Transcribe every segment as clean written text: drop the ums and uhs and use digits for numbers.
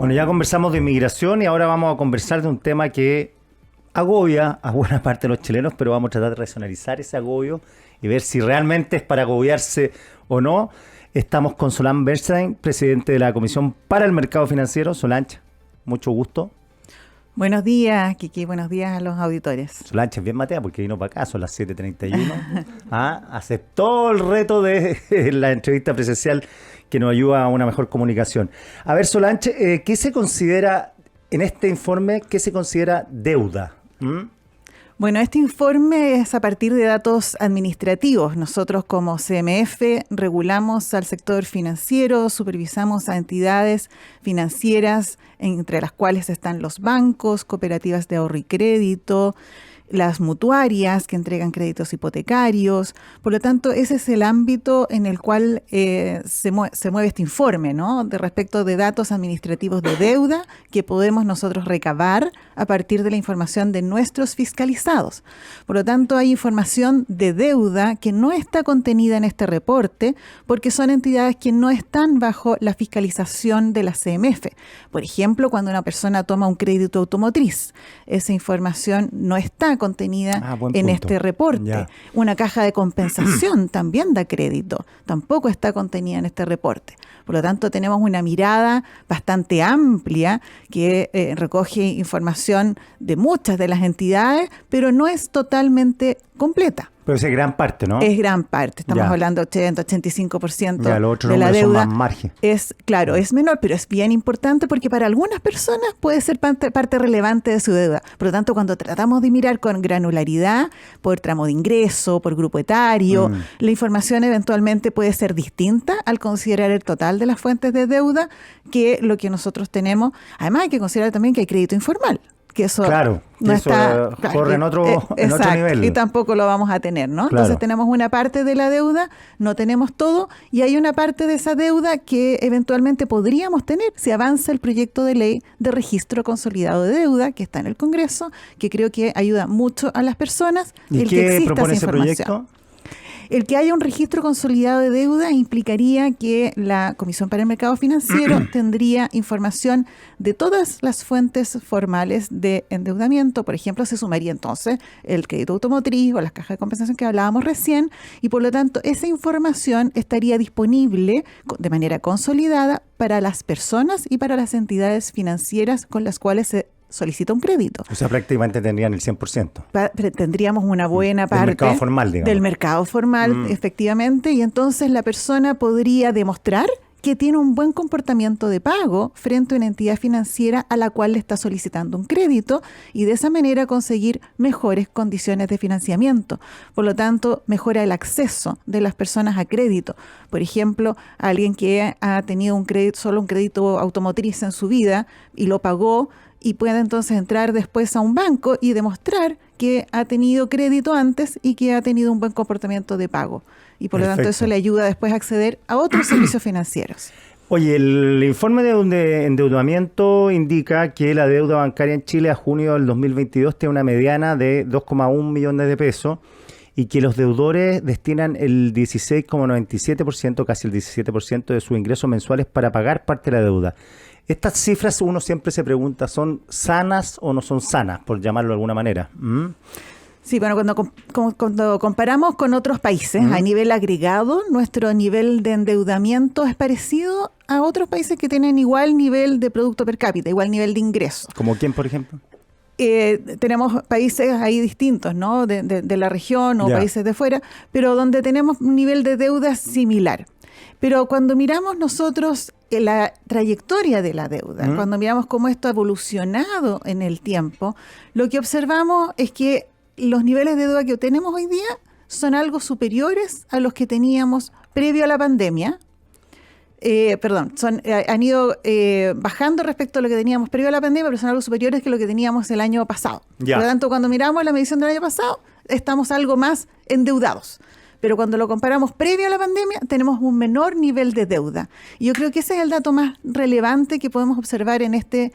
Bueno, ya conversamos de inmigración y ahora vamos a conversar de un tema que agobia a buena parte de los chilenos, pero vamos a tratar de racionalizar ese agobio y ver si realmente es para agobiarse o no. Estamos con Solange Bernstein, presidente de la Comisión para el Mercado Financiero. Solange, mucho gusto. Buenos días, Kiki. Buenos días a los auditores. Solange es bien matea porque vino para acá, son las 7:31. Aceptó el reto de la entrevista presencial que nos ayuda a una mejor comunicación. A ver, Solange, ¿qué se considera en este informe, qué se considera deuda? Bueno, este informe es a partir de datos administrativos. Nosotros como CMF regulamos al sector financiero, supervisamos a entidades financieras, entre las cuales están los bancos, cooperativas de ahorro y crédito, las mutuarias que entregan créditos hipotecarios. Por lo tanto, ese es el ámbito en el cual se mueve este informe, ¿no? De respecto de datos administrativos de deuda que podemos nosotros recabar a partir de la información de nuestros fiscalizados. Por lo tanto, hay información de deuda que no está contenida en este reporte porque son entidades que no están bajo la fiscalización de la CMF. Por ejemplo, cuando una persona toma un crédito automotriz, esa información no está contenida en este reporte. Ya. Una caja de compensación también da crédito, tampoco está contenida en este reporte. Por lo tanto, tenemos una mirada bastante amplia que recoge información de muchas de las entidades, pero no es totalmente completa. Pero es gran parte, ¿no? Es gran parte. Estamos hablando 80-85% de la deuda. Son más margen. Es, claro, es menor, pero es bien importante porque para algunas personas puede ser parte relevante de su deuda. Por lo tanto, cuando tratamos de mirar con granularidad, por tramo de ingreso, por grupo etario, la información eventualmente puede ser distinta al considerar el total de las fuentes de deuda que lo que nosotros tenemos. Además, hay que considerar también que hay crédito informal. Que eso no está, corre en otro nivel. Y tampoco lo vamos a tener, ¿no? Claro. Entonces tenemos una parte de la deuda, no tenemos todo, y hay una parte de esa deuda que eventualmente podríamos tener si avanza el proyecto de ley de registro consolidado de deuda que está en el Congreso, que creo que ayuda mucho a las personas. ¿Y qué propone ese proyecto? El que haya un registro consolidado de deuda implicaría que la Comisión para el Mercado Financiero tendría información de todas las fuentes formales de endeudamiento. Por ejemplo, se sumaría entonces el crédito automotriz o las cajas de compensación que hablábamos recién y por lo tanto esa información estaría disponible de manera consolidada para las personas y para las entidades financieras con las cuales se solicita un crédito. O sea, prácticamente tendrían el 100%. Tendríamos una buena parte del mercado formal, digamos. Del mercado formal, efectivamente, y entonces la persona podría demostrar que tiene un buen comportamiento de pago frente a una entidad financiera a la cual le está solicitando un crédito y de esa manera conseguir mejores condiciones de financiamiento. Por lo tanto, mejora el acceso de las personas a crédito. Por ejemplo, alguien que ha tenido solo un crédito automotriz en su vida y lo pagó, y puede entonces entrar después a un banco y demostrar que ha tenido crédito antes y que ha tenido un buen comportamiento de pago. Y por lo tanto eso le ayuda después a acceder a otros servicios financieros. Oye, el informe de endeudamiento indica que la deuda bancaria en Chile a junio del 2022 tiene una mediana de 2,1 millones de pesos y que los deudores destinan el 16,97%, casi el 17% de sus ingresos mensuales para pagar parte de la deuda. Estas cifras uno siempre se pregunta, ¿son sanas o no son sanas, por llamarlo de alguna manera? Sí, bueno, cuando comparamos con otros países, a nivel agregado, nuestro nivel de endeudamiento es parecido a otros países que tienen igual nivel de producto per cápita, igual nivel de ingreso. ¿Como quién, por ejemplo? Tenemos países ahí distintos, ¿no? De la región o países de fuera, pero donde tenemos un nivel de deuda similar. Pero cuando miramos nosotros la trayectoria de la deuda, cuando miramos cómo esto ha evolucionado en el tiempo, lo que observamos es que los niveles de deuda que tenemos hoy día son algo superiores a los que teníamos previo a la pandemia. Han ido bajando respecto a lo que teníamos previo a la pandemia, pero son algo superiores que lo que teníamos el año pasado. Por lo tanto, cuando miramos la medición del año pasado, estamos algo más endeudados. pero cuando lo comparamos previo a la pandemia, tenemos un menor nivel de deuda. Y yo creo que ese es el dato más relevante que podemos observar en este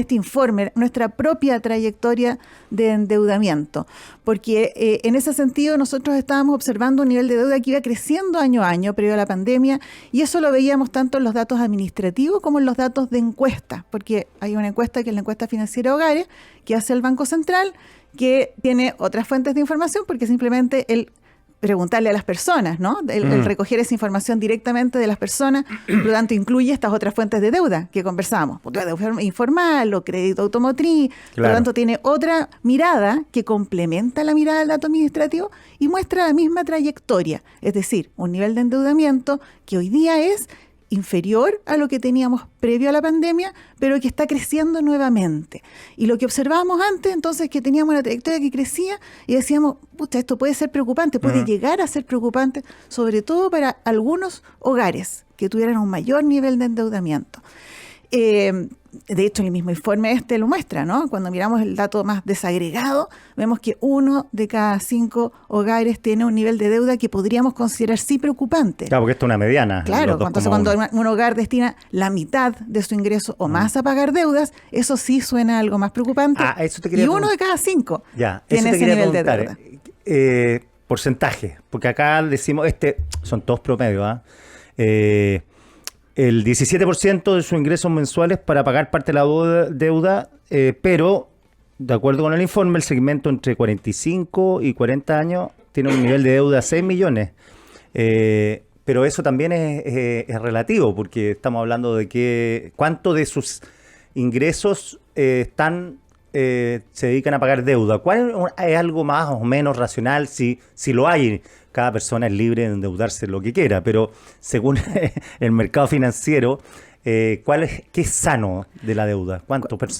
informe, nuestra propia trayectoria de endeudamiento. Porque en ese sentido nosotros estábamos observando un nivel de deuda que iba creciendo año a año previo a la pandemia, y eso lo veíamos tanto en los datos administrativos como en los datos de encuesta, porque hay una encuesta que es la encuesta financiera de hogares que hace el Banco Central, que tiene otras fuentes de información, porque simplemente el preguntarle a las personas, ¿no? El recoger esa información directamente de las personas, por lo tanto incluye estas otras fuentes de deuda que conversábamos, la deuda informal o crédito automotriz, por lo tanto tiene otra mirada que complementa la mirada del dato administrativo y muestra la misma trayectoria, es decir, un nivel de endeudamiento que hoy día es inferior a lo que teníamos previo a la pandemia, pero que está creciendo nuevamente. Y lo que observábamos antes, entonces, que teníamos una trayectoria que crecía y decíamos, pucha, esto puede ser preocupante, puede llegar a ser preocupante, sobre todo para algunos hogares que tuvieran un mayor nivel de endeudamiento. De hecho, el mismo informe lo muestra, ¿no? Cuando miramos el dato más desagregado, vemos que 1 de cada 5 hogares tiene un nivel de deuda que podríamos considerar sí preocupante. Claro, porque esto es una mediana. Claro, entonces cuando un hogar destina la mitad de su ingreso o más a pagar deudas, eso sí suena algo más preocupante. Eso te quería y 1 de cada 5 ya, tiene ese nivel de deuda. Porcentaje, porque acá decimos, son todos promedios, el 17% de sus ingresos mensuales para pagar parte de la deuda, pero, de acuerdo con el informe, el segmento entre 45 y 40 años tiene un nivel de deuda de 6 millones. Pero eso también es relativo, porque estamos hablando de cuánto de sus ingresos se dedican a pagar deuda. ¿Cuál es algo más o menos racional? Si lo hay, cada persona es libre de endeudarse lo que quiera, pero según el mercado financiero, ¿qué es sano de la deuda?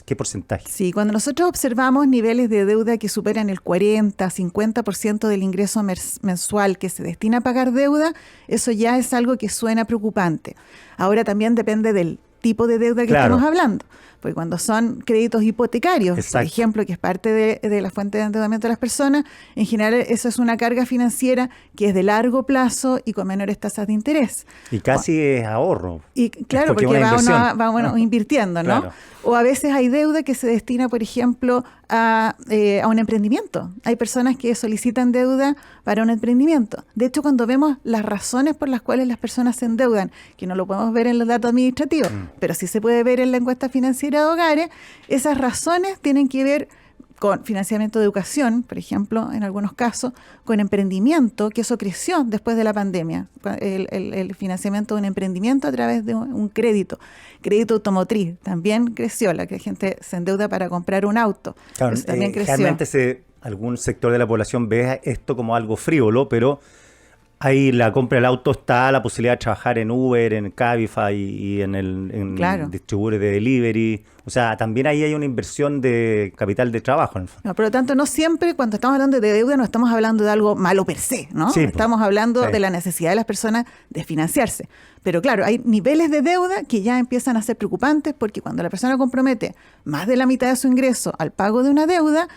¿Qué porcentaje? Sí, cuando nosotros observamos niveles de deuda que superan el 40, 50% del ingreso mensual que se destina a pagar deuda, eso ya es algo que suena preocupante. Ahora también depende del tipo de deuda que estamos hablando. Porque cuando son créditos hipotecarios, por ejemplo, que es parte de la fuente de endeudamiento de las personas, en general eso es una carga financiera que es de largo plazo y con menores tasas de interés. Y casi es ahorro. Y claro, porque va invirtiendo, ¿no? Claro. O a veces hay deuda que se destina, por ejemplo, a un emprendimiento. Hay personas que solicitan deuda para un emprendimiento. De hecho, cuando vemos las razones por las cuales las personas se endeudan, que no lo podemos ver en los datos administrativos, pero sí se puede ver en la encuesta financiera de hogares, esas razones tienen que ver con financiamiento de educación, por ejemplo, en algunos casos, con emprendimiento, que eso creció después de la pandemia, el financiamiento de un emprendimiento a través de un crédito automotriz, también creció, la que la gente se endeuda para comprar un auto, claro, eso también creció. Realmente algún sector de la población ve esto como algo frívolo, pero ahí la compra del auto está la posibilidad de trabajar en Uber, en Cabify y en distribuidores de delivery. O sea, también ahí hay una inversión de capital de trabajo. No, por lo tanto, no siempre cuando estamos hablando de deuda no estamos hablando de algo malo per se, ¿no? Sí, estamos hablando de la necesidad de las personas de financiarse. Pero claro, hay niveles de deuda que ya empiezan a ser preocupantes porque cuando la persona compromete más de la mitad de su ingreso al pago de una deuda,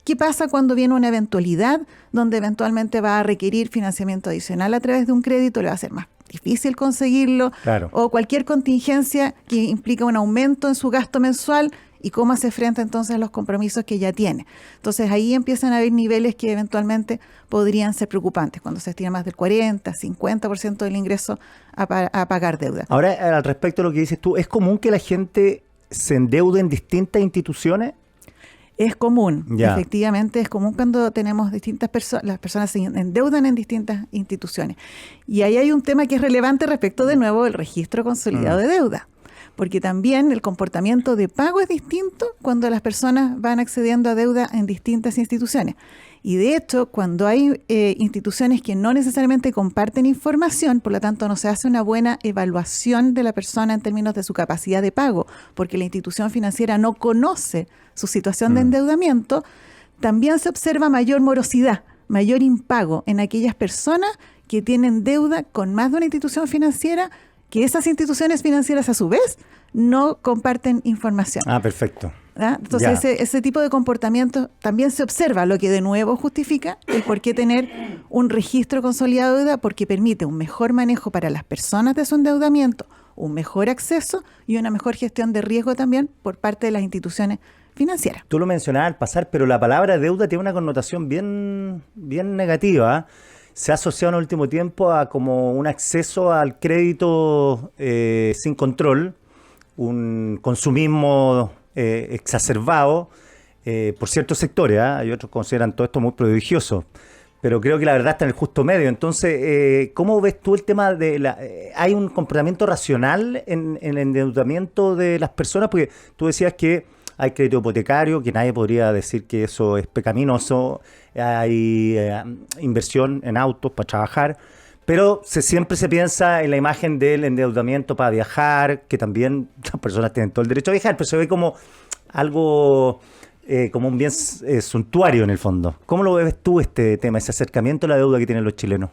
¿qué pasa cuando viene una eventualidad donde eventualmente va a requerir financiamiento adicional a través de un crédito? Le va a ser más difícil conseguirlo, o cualquier contingencia que implica un aumento en su gasto mensual y cómo hace frente entonces a los compromisos que ya tiene. Entonces ahí empiezan a haber niveles que eventualmente podrían ser preocupantes cuando se estima más del 40, 50% del ingreso a pagar deuda. Ahora, al respecto de lo que dices tú, ¿es común que la gente se endeude en distintas instituciones? Es común, efectivamente es común cuando tenemos distintas personas, las personas se endeudan en distintas instituciones. Y ahí hay un tema que es relevante respecto de nuevo del registro consolidado de deuda, porque también el comportamiento de pago es distinto cuando las personas van accediendo a deuda en distintas instituciones. Y de hecho, cuando hay instituciones que no necesariamente comparten información, por lo tanto no se hace una buena evaluación de la persona en términos de su capacidad de pago, porque la institución financiera no conoce su situación de endeudamiento, también se observa mayor morosidad, mayor impago en aquellas personas que tienen deuda con más de una institución financiera, que esas instituciones financieras a su vez no comparten información. Perfecto. ¿Ah? Entonces ese tipo de comportamiento también se observa, lo que de nuevo justifica el por qué tener un registro consolidado de deuda, porque permite un mejor manejo para las personas de su endeudamiento, un mejor acceso y una mejor gestión de riesgo también por parte de las instituciones financieras. Tú lo mencionabas al pasar, pero la palabra deuda tiene una connotación bien negativa. Se ha asociado en el último tiempo a como un acceso al crédito sin control, un consumismo exacerbado por ciertos sectores. Hay otros que consideran todo esto muy prodigioso, pero creo que la verdad está en el justo medio. Entonces, ¿cómo ves tú el tema de hay un comportamiento racional en el endeudamiento de las personas? Porque tú decías que hay crédito hipotecario, que nadie podría decir que eso es pecaminoso, hay inversión en autos para trabajar, pero siempre se piensa en la imagen del endeudamiento para viajar, que también las personas tienen todo el derecho a viajar, pero se ve como algo, como un bien suntuario en el fondo. ¿Cómo lo ves tú este tema, ese acercamiento a la deuda que tienen los chilenos?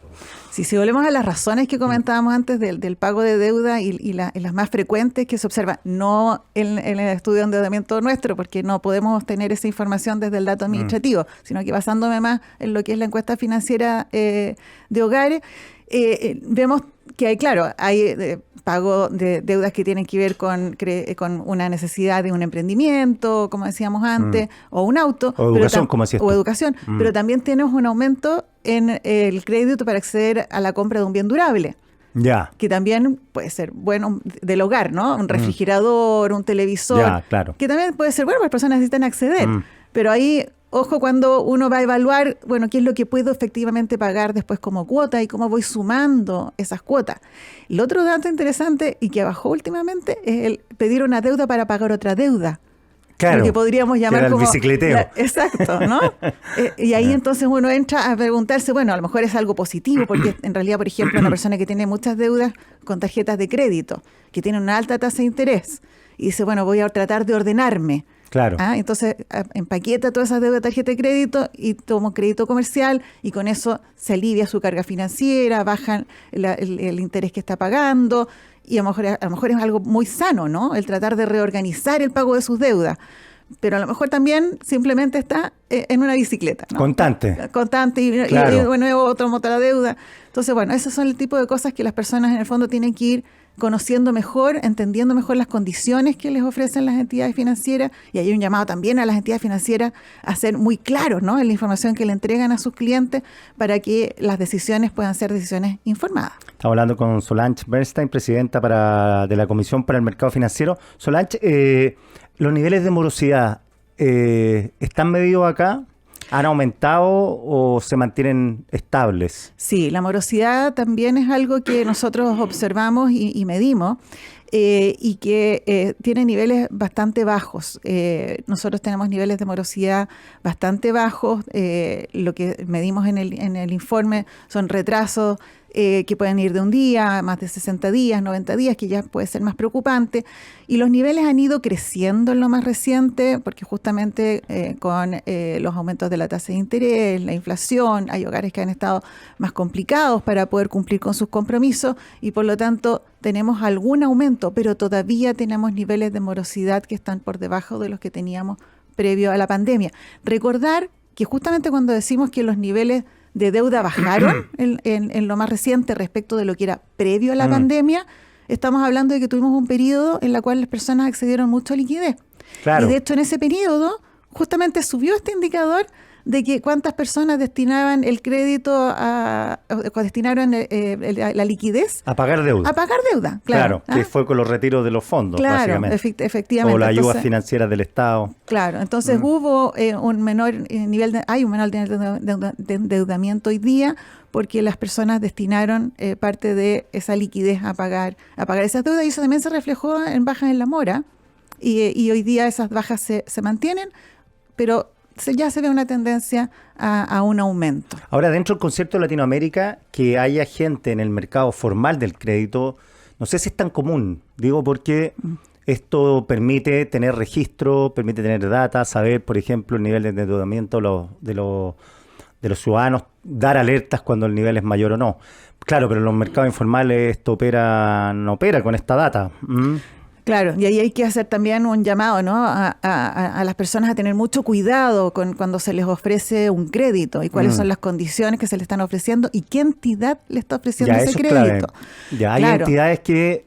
Si volvemos a las razones que comentábamos antes del pago de deuda y las más frecuentes que se observan, no en el estudio de endeudamiento nuestro, porque no podemos tener esa información desde el dato administrativo, sino que basándome más en lo que es la encuesta financiera de hogares, vemos que hay pago de deudas que tienen que ver con una necesidad de un emprendimiento, como decíamos antes, o un auto. O educación, como decías tú. O educación, pero también tenemos un aumento en el crédito para acceder a la compra de un bien durable. Ya. Que también puede ser bueno del hogar, ¿no? Un refrigerador, un televisor. Ya, claro. Que también puede ser bueno, porque las personas necesitan acceder. Pero ahí, ojo cuando uno va a evaluar, bueno, qué es lo que puedo efectivamente pagar después como cuota y cómo voy sumando esas cuotas. El otro dato interesante y que bajó últimamente es el pedir una deuda para pagar otra deuda. Claro, lo que podríamos llamar el como bicicleteo. Exacto, ¿no? Y ahí entonces uno entra a preguntarse, bueno, a lo mejor es algo positivo, porque en realidad, por ejemplo, una persona que tiene muchas deudas con tarjetas de crédito, que tiene una alta tasa de interés, y dice, bueno, voy a tratar de ordenarme. Claro. Entonces empaqueta todas esas deudas de tarjeta de crédito y toma crédito comercial y con eso se alivia su carga financiera, baja el interés que está pagando y a lo mejor es algo muy sano, ¿no? El tratar de reorganizar el pago de sus deudas. Pero a lo mejor también simplemente está en una bicicleta, ¿no? Constante y bueno, otro motor de deuda. Entonces, bueno, esos son el tipo de cosas que las personas en el fondo tienen que ir conociendo mejor, entendiendo mejor las condiciones que les ofrecen las entidades financieras, y hay un llamado también a las entidades financieras a ser muy claros, ¿no?, en la información que le entregan a sus clientes para que las decisiones puedan ser decisiones informadas. Estamos hablando con Solange Bernstein, presidenta de la Comisión para el Mercado Financiero. Solange, los niveles de morosidad ¿están medidos acá? ¿Han aumentado o se mantienen estables? Sí, la morosidad también es algo que nosotros observamos y medimos y que tiene niveles bastante bajos. Nosotros tenemos niveles de morosidad bastante bajos. Lo que medimos en el informe son retrasos que pueden ir de un día, más de 60 días, 90 días, que ya puede ser más preocupante. Y los niveles han ido creciendo en lo más reciente, porque justamente con los aumentos de la tasa de interés, la inflación, hay hogares que han estado más complicados para poder cumplir con sus compromisos y por lo tanto tenemos algún aumento, pero todavía tenemos niveles de morosidad que están por debajo de los que teníamos previo a la pandemia. Recordar que justamente cuando decimos que los niveles de deuda bajaron en lo más reciente respecto de lo que era previo a la pandemia, estamos hablando de que tuvimos un periodo en el cual las personas accedieron mucho a liquidez. Claro. Y de hecho en ese periodo justamente subió este indicador de que cuántas personas destinaban el crédito destinaron la liquidez a pagar deuda. A pagar deuda, claro. Que fue con los retiros de los fondos, claro, básicamente. Efectivamente. O las ayudas financieras del Estado. Claro, entonces hubo un menor nivel de endeudamiento hoy día porque las personas destinaron parte de esa liquidez a pagar esas deudas y eso también se reflejó en bajas en la mora y hoy día esas bajas se mantienen, pero ya se ve una tendencia a un aumento. Ahora, dentro del concierto de Latinoamérica, que haya gente en el mercado formal del crédito, no sé si es tan común, digo porque esto permite tener registro, permite tener data, saber, por ejemplo, el nivel de endeudamiento de los ciudadanos, dar alertas cuando el nivel es mayor o no. Claro, pero en los mercados informales esto no opera con esta data. Claro, y ahí hay que hacer también un llamado, ¿no? a las personas a tener mucho cuidado cuando se les ofrece un crédito y cuáles son las condiciones que se le están ofreciendo y qué entidad le está ofreciendo ese crédito. Ya hay entidades que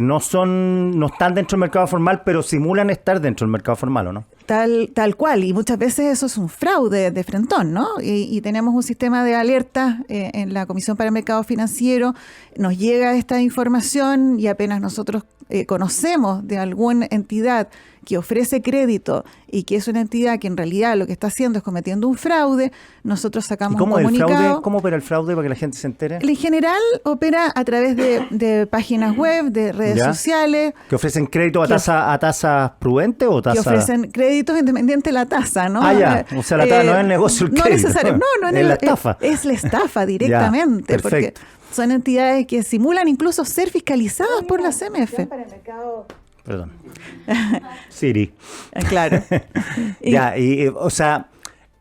no están dentro del mercado formal, pero simulan estar dentro del mercado formal, ¿o no? Tal cual, y muchas veces eso es un fraude de frentón, ¿no? Y tenemos un sistema de alerta en la Comisión para el Mercado Financiero, nos llega esta información y apenas nosotros conocemos de alguna entidad que ofrece crédito y que es una entidad que en realidad lo que está haciendo es cometiendo un fraude, nosotros sacamos un comunicado. ¿Cómo opera el fraude para que la gente se entere? En general opera a través de páginas web, de redes sociales. ¿Que ofrecen crédito a tasas prudentes o tasas? Que ofrecen créditos independiente de la tasa, ¿no? O sea, la tasa no es el negocio, el crédito. No es la estafa. Es la estafa directamente. Ya, perfecto. Porque son entidades que simulan incluso ser fiscalizadas por la CMF. Perdón. Siri. Claro. O sea,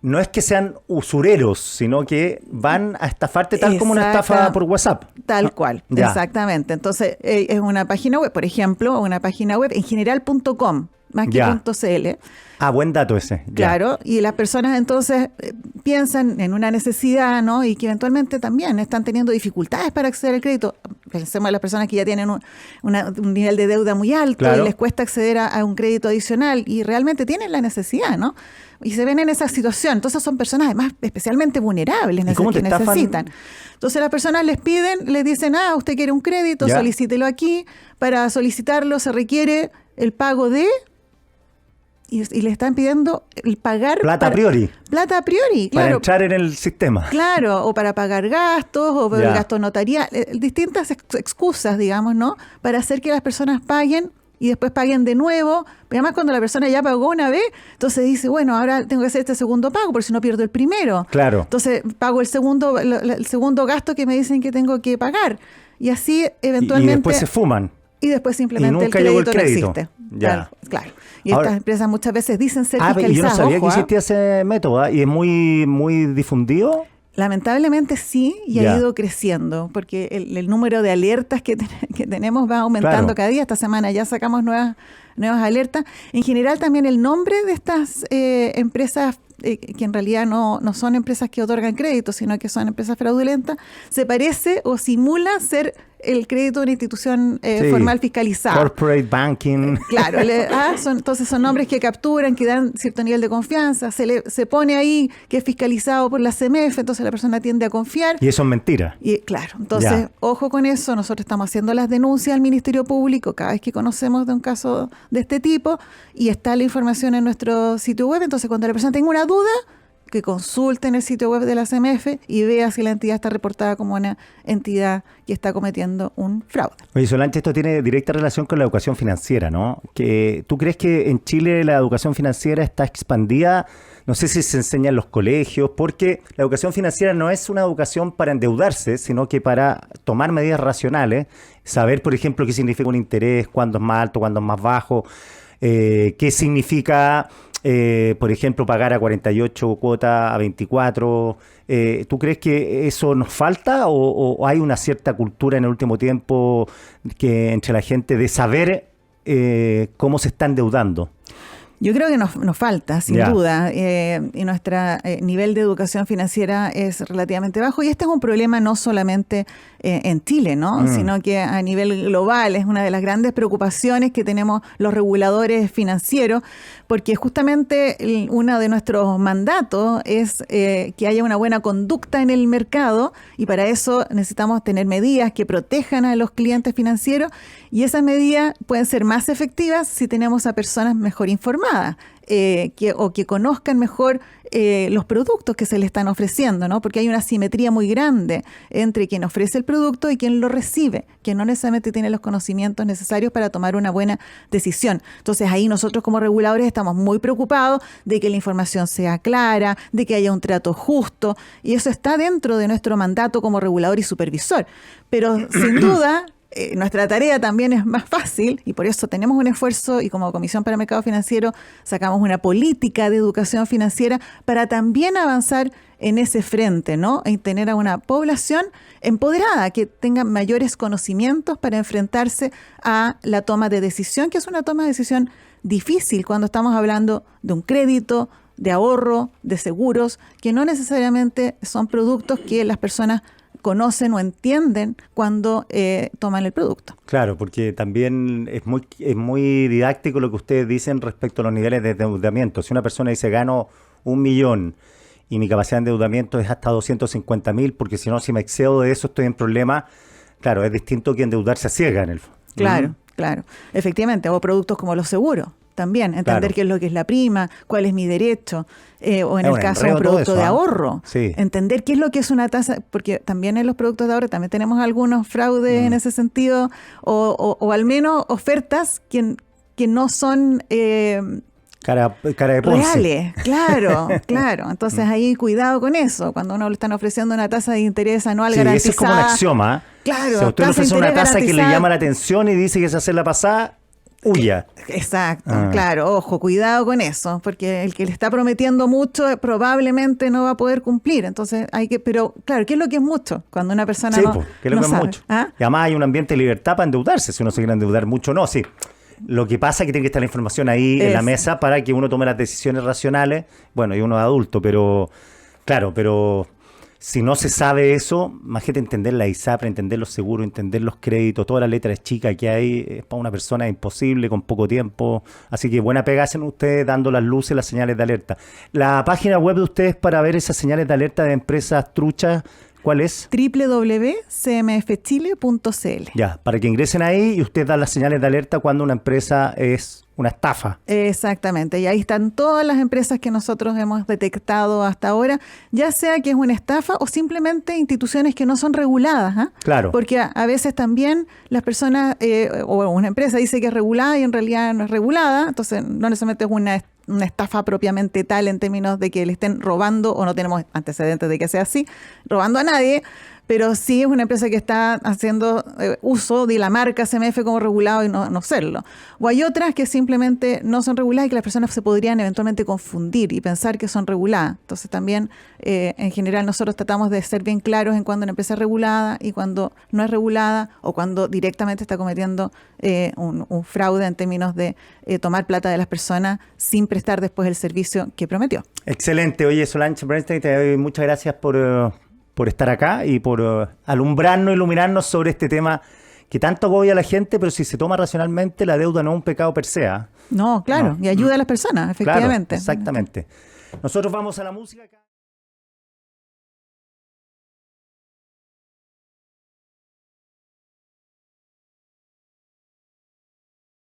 no es que sean usureros, sino que van a estafarte tal como una estafa por WhatsApp. Tal cual, exactamente. Entonces, es una página web, por ejemplo, una página web en general.com, más que .cl. Buen dato ese. Claro, y las personas entonces piensan en una necesidad, ¿no? Y que eventualmente también están teniendo dificultades para acceder al crédito. Pensemos en las personas que ya tienen un nivel de deuda muy alto y les cuesta acceder a un crédito adicional y realmente tienen la necesidad, ¿no? Y se ven en esa situación. Entonces son personas además especialmente vulnerables que necesitan. Entonces las personas les dicen, usted quiere un crédito, solicítelo aquí. Para solicitarlo se requiere el pago de... Y le están pidiendo el pagar... Plata a priori, claro. Para entrar en el sistema. Claro, o para pagar gastos, o para gastos notariales, distintas excusas, digamos, ¿no? Para hacer que las personas paguen y después paguen de nuevo. Pero además cuando la persona ya pagó una vez, entonces dice, bueno, ahora tengo que hacer este segundo pago, porque si no pierdo el primero. Claro. Entonces pago el segundo gasto que me dicen que tengo que pagar. Y así eventualmente... Y después se fuman. Y después simplemente el crédito no existe. Claro. Y estas empresas muchas veces dicen ser fiscalizadas. Yo no sabía que existía ese método, y es muy, muy difundido. Lamentablemente sí, y ha ido creciendo, porque el número de alertas que tenemos va aumentando cada día. Esta semana ya sacamos nuevas alertas. En general también el nombre de estas empresas, que en realidad no son empresas que otorgan crédito, sino que son empresas fraudulentas, se parece o simula ser el crédito de una institución formal fiscalizada. Corporate banking. Claro, entonces son nombres que capturan, que dan cierto nivel de confianza, se pone ahí que es fiscalizado por la CMF, entonces la persona tiende a confiar. Y eso es mentira. Y claro, entonces ojo con eso, nosotros estamos haciendo las denuncias al Ministerio Público cada vez que conocemos de un caso de este tipo, y está la información en nuestro sitio web, entonces cuando la persona tenga una duda, que consulte en el sitio web de la CMF y vea si la entidad está reportada como una entidad que está cometiendo un fraude. Oye, Solange, esto tiene directa relación con la educación financiera, ¿no? ¿Tú crees que en Chile la educación financiera está expandida? No sé si se enseña en los colegios, porque la educación financiera no es una educación para endeudarse, sino que para tomar medidas racionales, saber, por ejemplo, qué significa un interés, cuándo es más alto, cuándo es más bajo, qué significa... por ejemplo, pagar a 48 cuotas a 24. ¿Tú crees que eso nos falta o hay una cierta cultura en el último tiempo que entre la gente de saber cómo se está endeudando? Yo creo que nos falta, sin duda, y nuestro nivel de educación financiera es relativamente bajo, y este es un problema no solamente en Chile, ¿no? Sino que a nivel global es una de las grandes preocupaciones que tenemos los reguladores financieros, porque justamente uno de nuestros mandatos es que haya una buena conducta en el mercado, y para eso necesitamos tener medidas que protejan a los clientes financieros, y esas medidas pueden ser más efectivas si tenemos a personas mejor informadas. Que conozcan mejor los productos que se le están ofreciendo, ¿no? Porque hay una asimetría muy grande entre quien ofrece el producto y quien lo recibe, que no necesariamente tiene los conocimientos necesarios para tomar una buena decisión. Entonces ahí nosotros como reguladores estamos muy preocupados de que la información sea clara, de que haya un trato justo, y eso está dentro de nuestro mandato como regulador y supervisor. Pero sin duda... nuestra tarea también es más fácil, y por eso tenemos un esfuerzo, y como Comisión para el Mercado Financiero sacamos una política de educación financiera para también avanzar en ese frente, ¿no? En tener a una población empoderada, que tenga mayores conocimientos para enfrentarse a la toma de decisión, que es una toma de decisión difícil cuando estamos hablando de un crédito, de ahorro, de seguros, que no necesariamente son productos que las personas conocen o entienden cuando toman el producto. Claro, porque también es muy didáctico lo que ustedes dicen respecto a los niveles de endeudamiento. Si una persona dice gano 1 millón y mi capacidad de endeudamiento es hasta 250.000, porque si no, si me excedo de eso estoy en problema, claro, es distinto que endeudarse a ciega en el fondo. Claro, claro. Efectivamente, o productos como los seguros. También, entender qué es lo que es la prima, cuál es mi derecho, o en el caso de un producto de ahorro, entender qué es lo que es una tasa, porque también en los productos de ahorro también tenemos algunos fraudes en ese sentido, o al menos ofertas que no son cara de Ponzi. Reales, claro, claro. Entonces ahí cuidado con eso, cuando uno le están ofreciendo una tasa de interés anual garantizada. Eso es como un axioma. Claro, si a usted le ofrece una tasa que le llama la atención y dice que es hacerla pasada, huya. Exacto, claro, ojo, cuidado con eso, porque el que le está prometiendo mucho probablemente no va a poder cumplir. Entonces pero claro, ¿qué es lo que es mucho? Cuando una persona ¿qué es lo que es mucho? Y además hay un ambiente de libertad para endeudarse, si uno se quiere endeudar mucho o no, sí. Lo que pasa es que tiene que estar la información ahí en la mesa para que uno tome las decisiones racionales. Bueno, y uno es adulto, pero claro, pero si no se sabe eso, imagínate entender la ISAPRE, entender los seguros, entender los créditos, todas las letras chicas que hay, para una persona es imposible con poco tiempo. Así que buena pega hacen ustedes dando las luces, las señales de alerta. La página web de ustedes para ver esas señales de alerta de empresas truchas, ¿cuál es? www.cmfchile.cl. Ya, para que ingresen ahí y usted da las señales de alerta cuando una empresa es una estafa. Exactamente, y ahí están todas las empresas que nosotros hemos detectado hasta ahora, ya sea que es una estafa o simplemente instituciones que no son reguladas. Claro. Porque a veces también las personas o una empresa dice que es regulada y en realidad no es regulada, entonces no necesariamente es una estafa propiamente tal en términos de que le estén robando, o no tenemos antecedentes de que sea así, robando a nadie, pero sí es una empresa que está haciendo uso de la marca CMF como regulado y no serlo. O hay otras que simplemente no son reguladas y que las personas se podrían eventualmente confundir y pensar que son reguladas. Entonces también, en general, nosotros tratamos de ser bien claros en cuando una empresa es regulada y cuando no es regulada, o cuando directamente está cometiendo un fraude en términos de tomar plata de las personas sin prestar después el servicio que prometió. Excelente. Oye, Solange Bernstein, te doy muchas gracias por estar acá y por alumbrarnos, iluminarnos sobre este tema que tanto agobia a la gente, pero si se toma racionalmente, la deuda no es un pecado per se. No, claro, y ayuda a las personas, efectivamente. Claro, exactamente. Nosotros vamos a la música acá.